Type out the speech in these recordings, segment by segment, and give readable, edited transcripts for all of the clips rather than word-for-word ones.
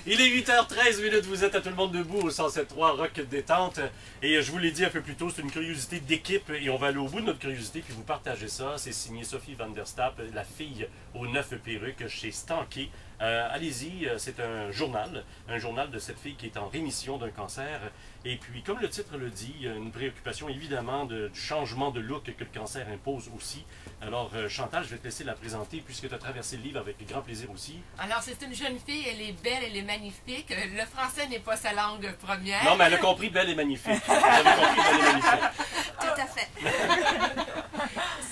Il est 8h13, vous êtes à Tout le monde debout au 107.3 Rock Détente. Et je vous l'ai dit un peu plus tôt, c'est une curiosité d'équipe et on va aller au bout de notre curiosité puis vous partagez ça. C'est signé Sophie Van der Stapp, la fille aux 9 perruques chez Stanké. Allez-y, c'est un journal de cette fille qui est en rémission d'un cancer. Et puis, comme le titre le dit, une préoccupation évidemment du changement de look que le cancer impose aussi. Alors, Chantal, je vais te laisser la présenter puisque tu as traversé le livre avec grand plaisir aussi. Alors, c'est une jeune fille, elle est belle, elle est magnifique. Le français n'est pas sa langue première. Non, mais elle a compris belle et magnifique. Elle a compris belle et magnifique. Tout à fait.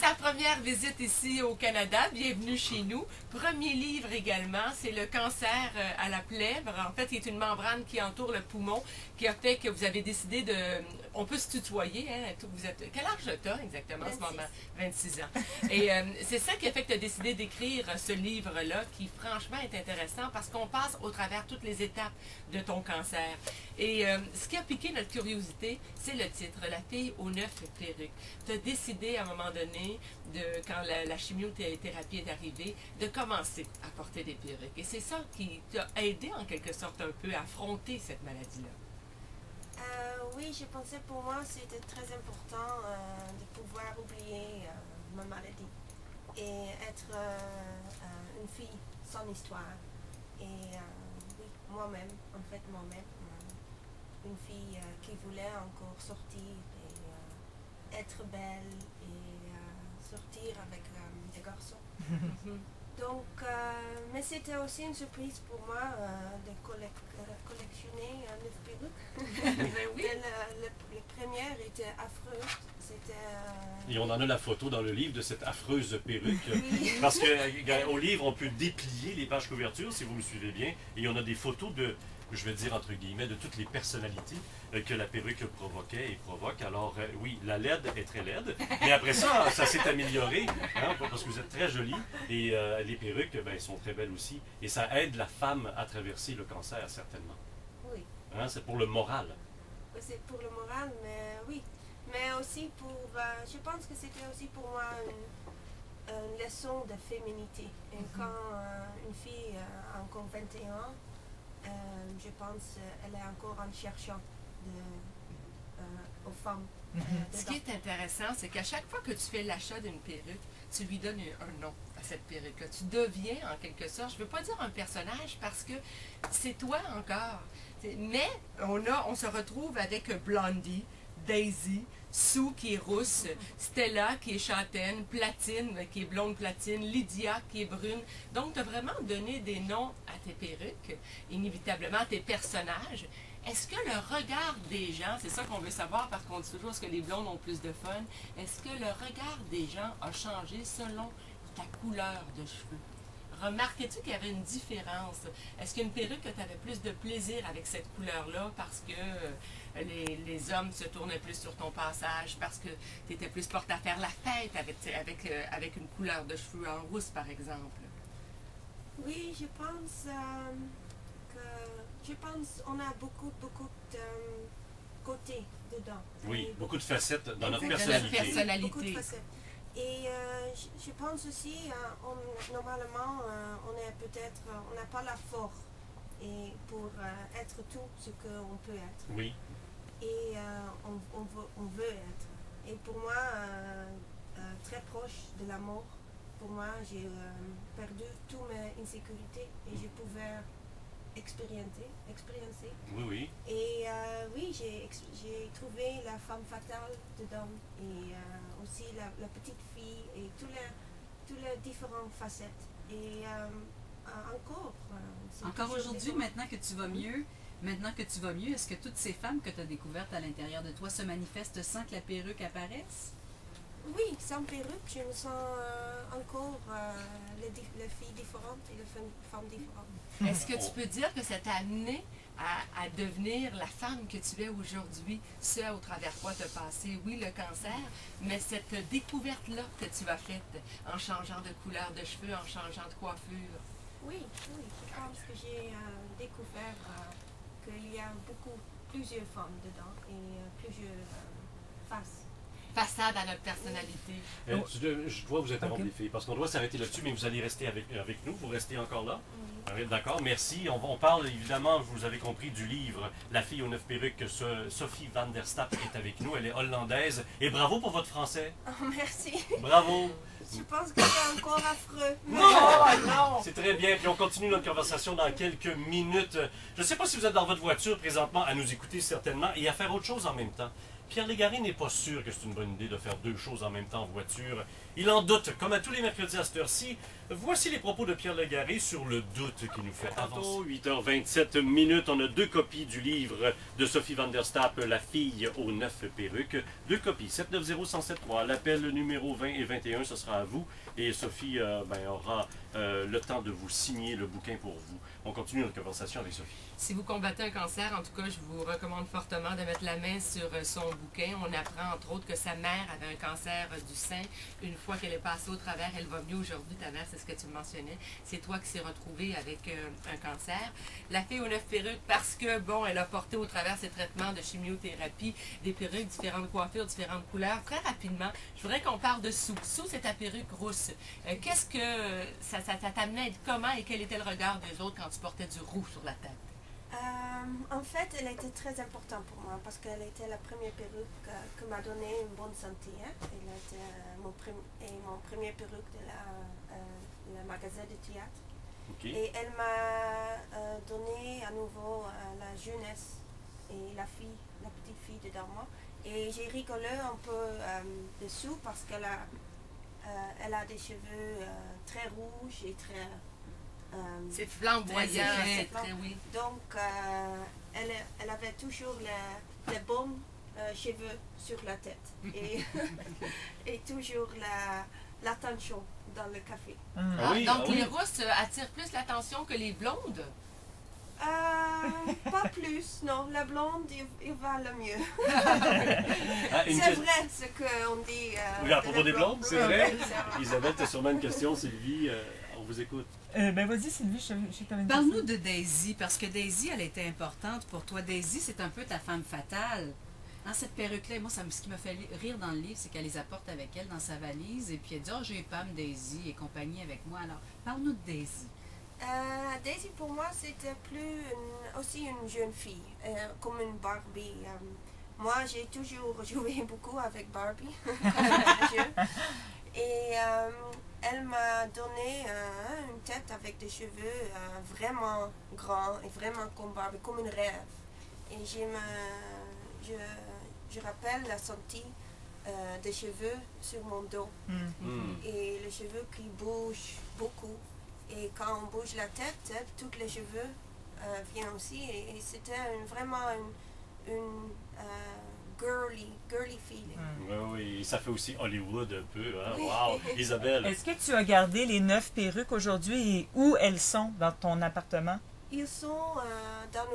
Sa première visite ici au Canada, bienvenue chez nous. Premier livre également, c'est le cancer à la plèvre. En fait, c'est une membrane qui entoure le poumon, qui a fait que vous avez décidé de... On peut se tutoyer, hein? Vous êtes... Quel âge tu as exactement en ce moment? 26 ans. Et c'est ça qui a fait que tu as décidé d'écrire ce livre-là, qui franchement est intéressant parce qu'on passe au travers toutes les étapes de ton cancer. Et ce qui a piqué notre curiosité, c'est le titre, La fille aux 9 perruques. Tu as décidé à un moment donné, quand la chimiothérapie est arrivée, de commencer à porter des perruques. Et c'est ça qui t'a aidé en quelque sorte un peu à affronter cette maladie-là. Oui, je pensais pour moi c'était très important de pouvoir oublier ma maladie et être une fille sans histoire. Et oui, moi-même, une fille qui voulait encore sortir et être belle et sortir avec des garçons. Donc, mais c'était aussi une surprise pour moi de collectionner 9 perruques. Oui. Les premières étaient affreuses. Et on en a la photo dans le livre de cette affreuse perruque. Oui. Parce qu'au livre, on peut déplier les pages couverture, si vous me suivez bien. Et on a des photos de, je vais dire entre guillemets, de toutes les personnalités que la perruque provoquait et provoque. Alors oui, la laide est très laide. Mais après ça, ça s'est amélioré. Hein, parce que vous êtes très jolie. Et les perruques, ben, sont très belles aussi. Et ça aide la femme à traverser le cancer, certainement. Oui. Hein, c'est pour le moral. C'est pour le moral, mais oui. Mais aussi pour... je pense que c'était aussi pour moi une leçon de féminité. Et quand une fille a encore 21 ans, je pense qu'elle est encore en cherchant aux femmes. Ce qui est intéressant, c'est qu'à chaque fois que tu fais l'achat d'une perruque, tu lui donnes un nom à cette perruque-là. Tu deviens, en quelque sorte, je ne veux pas dire un personnage parce que c'est toi encore. Mais on se retrouve avec Blondie, Daisy, Sue qui est rousse, Stella qui est châtaine, Platine qui est blonde platine, Lydia qui est brune. Donc, tu as vraiment donné des noms à tes perruques, inévitablement à tes personnages. Est-ce que le regard des gens, c'est ça qu'on veut savoir parce qu'on dit toujours est-ce que les blondes ont plus de fun, est-ce que le regard des gens a changé selon ta couleur de cheveux? Remarquais-tu qu'il y avait une différence? Est-ce qu'une perruque, tu avais plus de plaisir avec cette couleur-là parce que les hommes se tournaient plus sur ton passage, parce que tu étais plus porte à faire la fête avec une couleur de cheveux en rousse, par exemple? Oui, je pense qu'on a beaucoup de côtés dedans. Oui, beaucoup de facettes dans notre Exactement. personnalité. Beaucoup de facettes. Et je pense aussi, normalement, on n'a pas la force pour être tout ce qu'on peut être. Oui. Et on veut être. Et pour moi, très proche de la mort, pour moi, j'ai perdu toutes mes insécurités et je pouvais expériencer. Oui, oui. Et oui, j'ai trouvé la femme fatale dedans et aussi la petite fille et toutes les différentes facettes. Et encore aujourd'hui, maintenant que tu vas mieux, est-ce que toutes ces femmes que tu as découvertes à l'intérieur de toi se manifestent sans que la perruque apparaisse? Oui, sans perruque, je me sens encore les filles différentes et les femmes différentes. Est-ce que tu peux dire que ça t'a amené à devenir la femme que tu es aujourd'hui, ce au travers quoi tu as passé, oui, le cancer, mais cette découverte-là que tu as faite en changeant de couleur de cheveux, en changeant de coiffure? Oui, je pense que j'ai découvert qu'il y a plusieurs femmes dedans et plusieurs faces. façade à notre personnalité. Je dois vous interrompre, Ok. les filles, parce qu'on doit s'arrêter là-dessus, mais vous allez rester avec nous. Vous restez encore là? D'accord, merci. On parle évidemment, vous avez compris, du livre La fille aux 9 perruques. Sophie van der Stapp est avec nous. Elle est hollandaise. Et bravo pour votre français. Oh, merci. Bravo. Je pense que c'est encore affreux. Non! C'est très bien. Puis on continue notre conversation dans quelques minutes. Je ne sais pas si vous êtes dans votre voiture présentement à nous écouter certainement et à faire autre chose en même temps. Pierre Légaré n'est pas sûr que c'est une bonne idée de faire deux choses en même temps en voiture. Il en doute, comme à tous les mercredis à cette heure-ci. Voici les propos de Pierre Légaré sur le doute qui nous fait avancer. 8h27 minutes, on a deux copies du livre de Sophie van der Stapp, La fille aux 9 perruques. Deux copies, 790-1073. L'appel numéro 20 et 21, ce sera à vous. Et Sophie aura le temps de vous signer le bouquin pour vous. On continue notre conversation avec Sophie. Si vous combattez un cancer, en tout cas, je vous recommande fortement de mettre la main sur son bouquin. On apprend, entre autres, que sa mère avait un cancer du sein. Une fois qu'elle est passée au travers, elle va mieux aujourd'hui. Ta mère, c'est ce que tu mentionnais. C'est toi qui s'est retrouvée avec un cancer. La fille aux 9 perruques, parce que, bon, elle a porté au travers ses traitements de chimiothérapie, des perruques, différentes coiffures, différentes couleurs. Très rapidement, je voudrais qu'on parle de Sue. Sue, c'est ta perruque rousse. Qu'est-ce que ça t'amenait à être comment et quel était le regard des autres quand tu portais du roux sur la tête? En fait, elle était très importante pour moi parce qu'elle était la première perruque qui m'a donné une bonne santé. Hein. Elle était mon premier perruque de la magasin de théâtre. Okay. Et elle m'a donné à nouveau la jeunesse et la petite fille dedans moi. Et j'ai rigolé un peu dessous parce qu'elle elle a des cheveux très rouges et très... C'est flamboyant, c'est très, oui. Donc, elle avait toujours les bons cheveux sur la tête et toujours l'attention dans le café. Ah oui, donc, ah oui. les rousses attirent plus l'attention que les blondes? Pas plus, non. La blonde, il va le mieux. C'est vrai ce qu'on dit. Oui, à propos des blondes, c'est vrai. C'est vrai. Isabelle, tu as sûrement une question, Sylvie. On vous écoute. Ben vas-y Sylvie, je sais que tu avais une Parle-nous question. de Daisy, parce que Daisy, elle était importante pour toi. Daisy, c'est un peu ta femme fatale. Hein, cette perruque-là, moi, ce qui m'a fait rire dans le livre, c'est qu'elle les apporte avec elle dans sa valise, et puis elle dit « Oh, j'ai Pam, Daisy et compagnie avec moi. » Alors, parle-nous de Daisy. Daisy, pour moi, c'était aussi une jeune fille, comme une Barbie. Moi, j'ai toujours joué beaucoup avec Barbie, comme jeu. Et elle m'a donné une tête avec des cheveux vraiment grands et vraiment comme Barbie, comme un rêve. Et je rappelle la sortie des cheveux sur mon dos. Et les cheveux qui bougent beaucoup. Et quand on bouge la tête, tous les cheveux viennent aussi. Et c'était vraiment une girly feeling. Oui, oui, ça fait aussi Hollywood un peu. Hein? Oui. Wow! Isabelle. Est-ce que tu as gardé les 9 perruques aujourd'hui et où elles sont dans ton appartement? Ils sont dans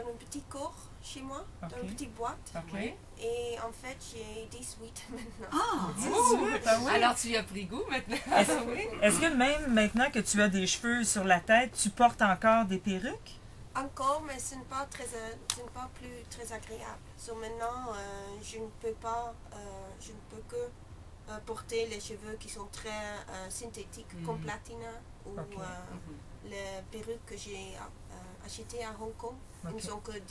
une petite cour chez moi, dans Ok. une petite boîte. OK. Oui. Et en fait, j'ai 18 maintenant. Ah oui. Alors, tu y as pris goût maintenant? Oui. Est-ce que même maintenant que tu as des cheveux sur la tête, tu portes encore des perruques? Encore, mais ce n'est pas plus très agréable. So, maintenant, je ne peux que porter les cheveux qui sont très synthétiques, comme Platina ou Ok. les perruques que j'ai achetées à Hong Kong. Ils ne Ok. sont que 10-20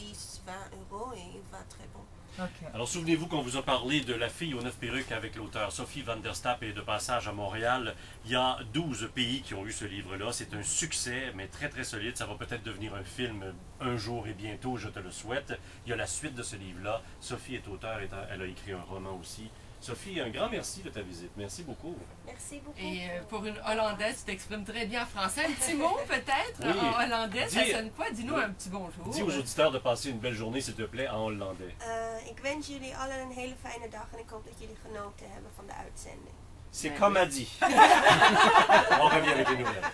€ et il va très bon. OK. Alors, souvenez-vous qu'on vous a parlé de La fille aux 9 perruques avec l'auteur Sophie van der Stapp et de passage à Montréal. Il y a 12 pays qui ont eu ce livre-là. C'est un succès, mais très, très solide. Ça va peut-être devenir un film un jour et bientôt, je te le souhaite. Il y a la suite de ce livre-là. Sophie est auteure, elle a écrit un roman aussi. Sophie, un grand merci de ta visite. Merci beaucoup. Merci beaucoup. Et pour une Hollandaise, tu t'exprimes très bien en français. Un petit mot peut-être Oui. en hollandais, ça Dis- sonne quoi? Dis-nous Oui. un petit bonjour. Dis aux auditeurs de passer une belle journée, s'il te plaît, en hollandais. Ik wens jullie allen een hele fijne dag en ik hoop dat jullie genoten hebben van de uitzending. C'est Ben comme oui. a dit. On revient avec les nouvelles.